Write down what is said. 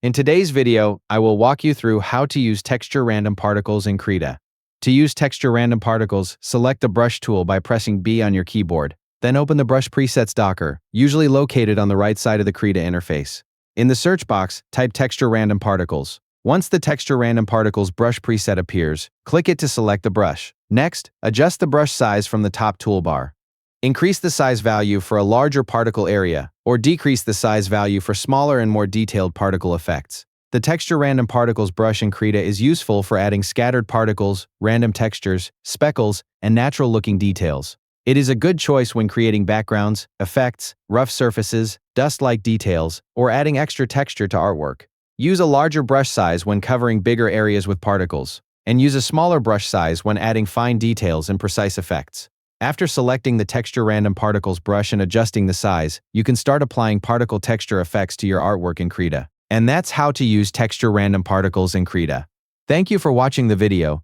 In today's video, I will walk you through how to use texture random particles in Krita. To use texture random particles, select the brush tool by pressing B on your keyboard. Then open the brush presets docker, usually located on the right side of the Krita interface. In the search box, type texture random particles. Once the texture random particles brush preset appears, click it to select the brush. Next, adjust the brush size from the top toolbar. Increase the size value for a larger particle area, or decrease the size value for smaller and more detailed particle effects. The texture random particles brush in Krita is useful for adding scattered particles, random textures, speckles, and natural-looking details. It is a good choice when creating backgrounds, effects, rough surfaces, dust-like details, or adding extra texture to artwork. Use a larger brush size when covering bigger areas with particles, and use a smaller brush size when adding fine details and precise effects. After selecting the texture random particles brush and adjusting the size, you can start applying particle texture effects to your artwork in Krita. And that's how to use texture random particles in Krita. Thank you for watching the video.